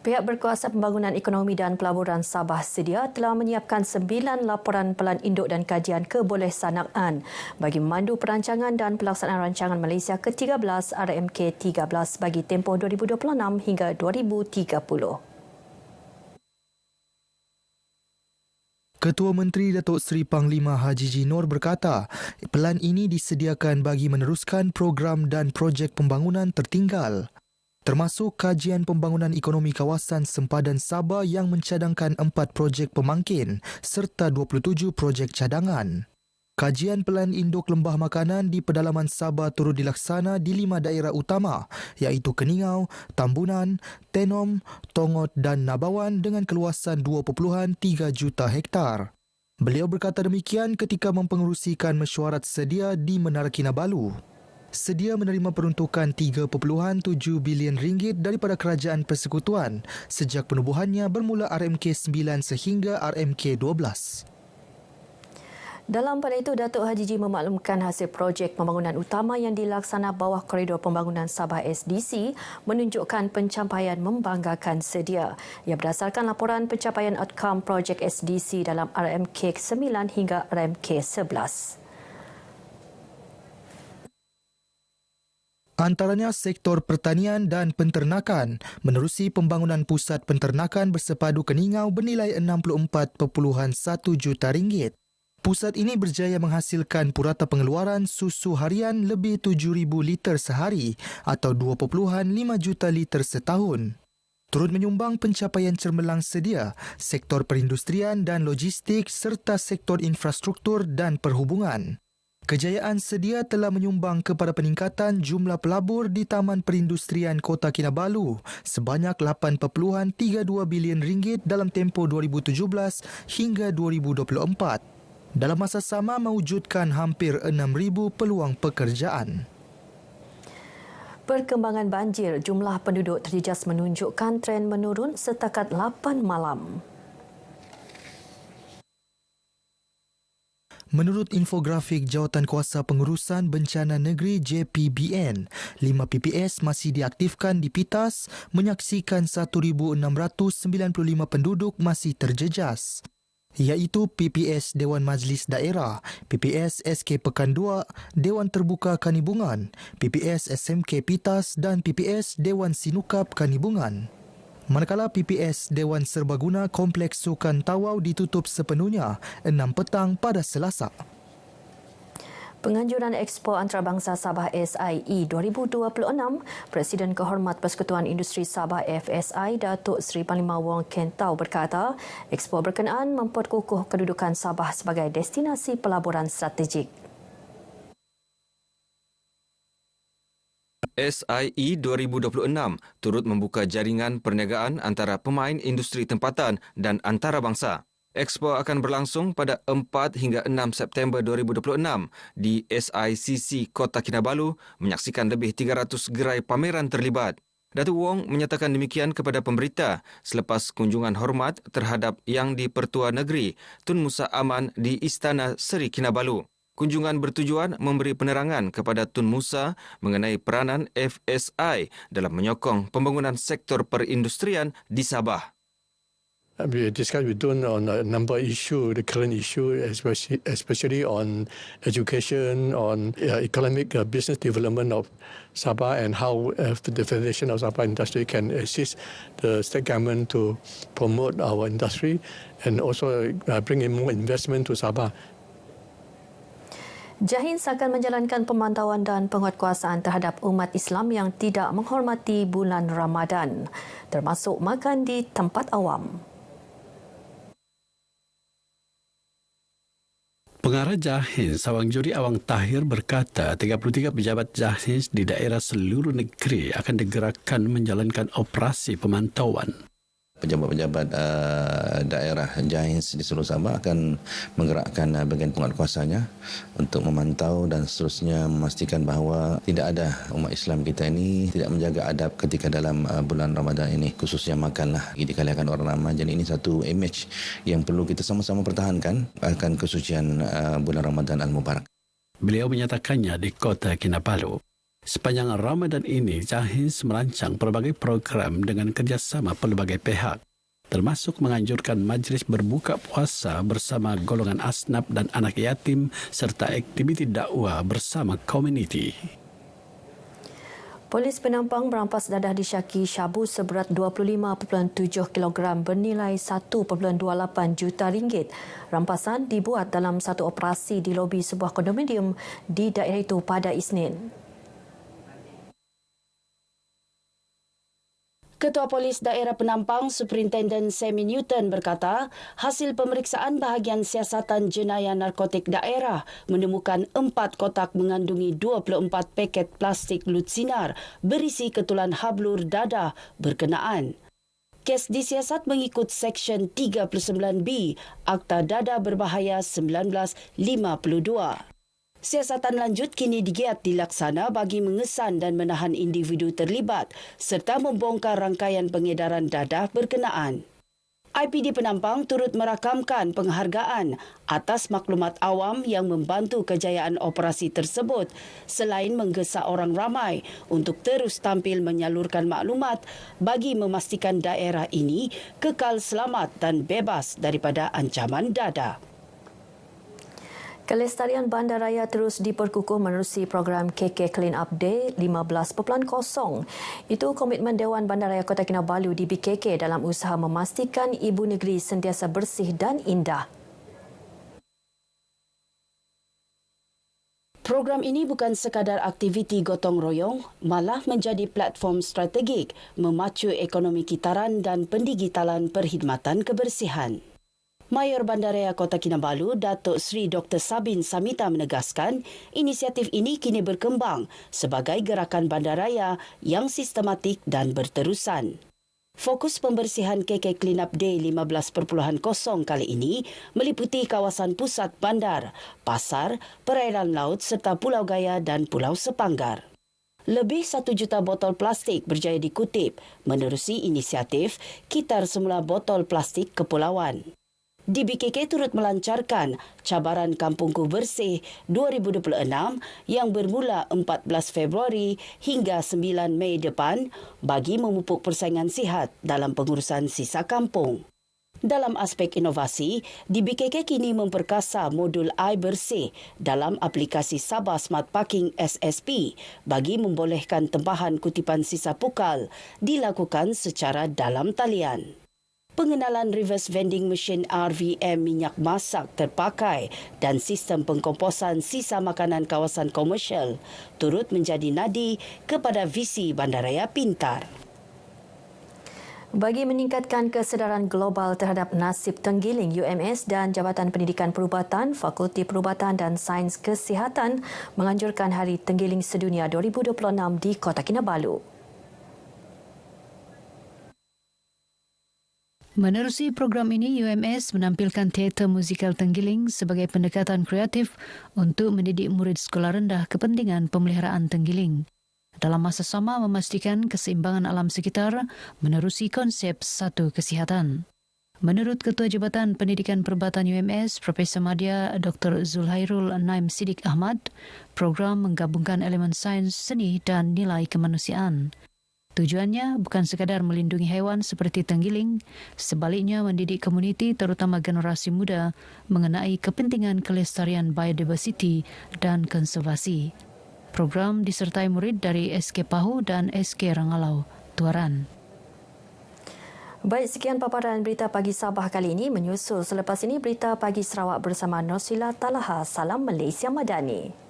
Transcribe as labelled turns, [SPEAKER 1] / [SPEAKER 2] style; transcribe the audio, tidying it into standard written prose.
[SPEAKER 1] Pihak berkuasa pembangunan ekonomi dan pelaburan Sabah sedia telah menyiapkan 9 laporan pelan induk dan kajian kebolehsanaan bagi memandu perancangan dan pelaksanaan rancangan Malaysia ke-13 RMK 13 bagi tempoh 2026 hingga 2030.
[SPEAKER 2] Ketua Menteri Datuk Seri Panglima Haji G. Noor berkata, pelan ini disediakan bagi meneruskan program dan projek pembangunan tertinggal, termasuk kajian pembangunan ekonomi kawasan sempadan Sabah yang mencadangkan 4 projek pemangkin serta 27 projek cadangan. Kajian pelan induk lembah makanan di pedalaman Sabah turut dilaksana di 5 daerah utama iaitu Keningau, Tambunan, Tenom, Tongot dan Nabawan dengan keluasan 2.3 juta hektar. Beliau berkata demikian ketika mempengerusikan mesyuarat sedia di Menara Kinabalu. Sedia menerima peruntukan 3.7 bilion ringgit daripada Kerajaan Persekutuan sejak penubuhannya bermula RMK 9 sehingga RMK 12.
[SPEAKER 1] Dalam pada itu, Datuk Haji G memaklumkan hasil projek pembangunan utama yang dilaksana bawah koridor pembangunan Sabah SDC menunjukkan pencapaian membanggakan sedia. Ia berdasarkan laporan pencapaian outcome projek SDC dalam RMK 9 hingga RMK 11.
[SPEAKER 2] Antaranya sektor pertanian dan penternakan menerusi pembangunan pusat penternakan bersepadu Keningau bernilai 64.1 juta ringgit. Pusat ini berjaya menghasilkan purata pengeluaran susu harian lebih 7,000 liter sehari atau 2.5 juta liter setahun. Turut menyumbang pencapaian cermelang sedia sektor perindustrian dan logistik serta sektor infrastruktur dan perhubungan. Kejayaan sedia telah menyumbang kepada peningkatan jumlah pelabur di Taman Perindustrian Kota Kinabalu sebanyak 8.32 bilion ringgit dalam tempoh 2017 hingga 2024. Dalam masa sama mewujudkan hampir 6,000 peluang pekerjaan.
[SPEAKER 1] Perkembangan banjir, jumlah penduduk terjejas menunjukkan tren menurun setakat 8 malam.
[SPEAKER 2] Menurut infografik Jawatankuasa Pengurusan Bencana Negeri JPBN, 5 PPS masih diaktifkan di Pitas menyaksikan 1,695 penduduk masih terjejas, iaitu PPS Dewan Majlis Daerah, PPS SK Pekan 2, Dewan Terbuka Kanibungan, PPS SMK Pitas dan PPS Dewan Sinukap Kanibungan. Manakala PPS Dewan Serbaguna Kompleks Sukan Tawau ditutup sepenuhnya 6 petang pada Selasa.
[SPEAKER 1] Penganjuran Expo Antarabangsa Sabah SIE 2026, Presiden Kehormat Persekutuan Industri Sabah FSI Datuk Seri Panglima Wong Ken Tau berkata, Expo berkenaan memperkukuh kedudukan Sabah sebagai destinasi pelaburan strategik.
[SPEAKER 3] SIE 2026 turut membuka jaringan perniagaan antara pemain industri tempatan dan antarabangsa. Expo akan berlangsung pada 4 hingga 6 September 2026 di SICC Kota Kinabalu menyaksikan lebih 300 gerai pameran terlibat. Datuk Wong menyatakan demikian kepada pemberita selepas kunjungan hormat terhadap Yang di-Pertua Negeri Tun Musa Aman di Istana Seri Kinabalu. Kunjungan bertujuan memberi penerangan kepada Tun Musa mengenai peranan FSI dalam menyokong pembangunan sektor perindustrian di Sabah.
[SPEAKER 4] We discussed with Tun on a number of issues, the current issue, especially on education, on economic business development of Sabah and how the Federation of Sabah Industry can assist the state government to promote our industry and also bring in more investment to Sabah.
[SPEAKER 1] Jahins akan menjalankan pemantauan dan penguatkuasaan terhadap umat Islam yang tidak menghormati bulan Ramadan, termasuk makan di tempat awam.
[SPEAKER 5] Pengarah Jahins Awang Juri Awang Tahir berkata 33 pejabat Jahins di daerah seluruh negeri akan digerakkan menjalankan operasi pemantauan.
[SPEAKER 6] Pejabat-pejabat daerah Jahins di seluruh Sabah akan menggerakkan bahagian penguatkuasanya untuk memantau dan seterusnya memastikan bahawa tidak ada umat Islam kita ini tidak menjaga adab ketika dalam bulan Ramadan ini, khususnya makanlah dikaliakan orang ramai. Jadi ini satu image yang perlu kita sama-sama pertahankan akan kesucian bulan Ramadan Al-Mubarak.
[SPEAKER 5] Beliau menyatakannya di Kota Kinabalu. Sepanjang Ramadan ini, JAHIS merancang pelbagai program dengan kerjasama pelbagai pihak, termasuk menganjurkan majlis berbuka puasa bersama golongan asnaf dan anak yatim serta aktiviti dakwah bersama komuniti.
[SPEAKER 1] Polis Penampang merampas dadah disyaki syabu seberat 25.7 kg bernilai 1.28 juta ringgit. Rampasan dibuat dalam satu operasi di lobi sebuah kondominium di daerah itu pada Isnin.
[SPEAKER 7] Ketua Polis Daerah Penampang, Superintendent Sammy Newton berkata, hasil pemeriksaan bahagian siasatan jenayah narkotik daerah menemukan 4 kotak mengandungi 24 paket plastik lut sinar berisi ketulan hablur dadah berkenaan. Kes disiasat mengikut Seksyen 39B Akta Dadah Berbahaya 1952. Siasatan lanjut kini digiat dilaksana bagi mengesan dan menahan individu terlibat serta membongkar rangkaian pengedaran dadah berkenaan. IPD Penampang turut merakamkan penghargaan atas maklumat awam yang membantu kejayaan operasi tersebut selain menggesa orang ramai untuk terus tampil menyalurkan maklumat bagi memastikan daerah ini kekal selamat dan bebas daripada ancaman dadah.
[SPEAKER 1] Kelestarian bandaraya terus diperkukuh menerusi program KK Clean Up Day 15.0. Itu komitmen Dewan Bandaraya Kota Kinabalu di BKK dalam usaha memastikan ibu negeri sentiasa bersih dan indah.
[SPEAKER 7] Program ini bukan sekadar aktiviti gotong royong, malah menjadi platform strategik memacu ekonomi kitaran dan pendigitalan perkhidmatan kebersihan. Mayor Bandaraya Kota Kinabalu, Datuk Seri Dr. Sabin Samita menegaskan, inisiatif ini kini berkembang sebagai gerakan bandaraya yang sistematik dan berterusan. Fokus pembersihan KK Clean Up Day 15.0 kali ini meliputi kawasan pusat bandar, pasar, perairan laut serta Pulau Gaya dan Pulau Sepanggar. Lebih 1 juta botol plastik berjaya dikutip menerusi inisiatif Kitar Semula Botol Plastik Kepulauan. Di BKK turut melancarkan cabaran Kampungku Bersih 2026 yang bermula 14 Februari hingga 9 Mei depan bagi memupuk persaingan sihat dalam pengurusan sisa kampung. Dalam aspek inovasi, di BKK kini memperkasa modul air bersih dalam aplikasi Sabah Smart Parking SSP bagi membolehkan tempahan kutipan sisa pukal dilakukan secara dalam talian. Pengenalan reverse vending machine RVM minyak masak terpakai dan sistem pengkomposan sisa makanan kawasan komersial turut menjadi nadi kepada visi Bandaraya Pintar.
[SPEAKER 1] Bagi meningkatkan kesedaran global terhadap nasib tenggiling, UMS dan Jabatan Pendidikan Perubatan, Fakulti Perubatan dan Sains Kesihatan menganjurkan Hari Tenggiling Sedunia 2026 di Kota Kinabalu.
[SPEAKER 8] Menerusi program ini, UMS menampilkan teater musikal tenggiling sebagai pendekatan kreatif untuk mendidik murid sekolah rendah kepentingan pemeliharaan tenggiling. Dalam masa sama memastikan keseimbangan alam sekitar menerusi konsep satu kesihatan. Menurut Ketua Jabatan Pendidikan Perubatan UMS, Profesor Madya Dr. Zulhairul Naim Siddiq Ahmad, program menggabungkan elemen sains, seni dan nilai kemanusiaan. Tujuannya bukan sekadar melindungi haiwan seperti tenggiling, sebaliknya mendidik komuniti terutama generasi muda mengenai kepentingan kelestarian biodiversiti dan konservasi. Program disertai murid dari SK Pahu dan SK Rangalau, Tuaran.
[SPEAKER 1] Baik, sekian paparan berita pagi Sabah kali ini. Menyusul selepas ini berita pagi Sarawak bersama Nosila Talaha. Salam Malaysia Madani.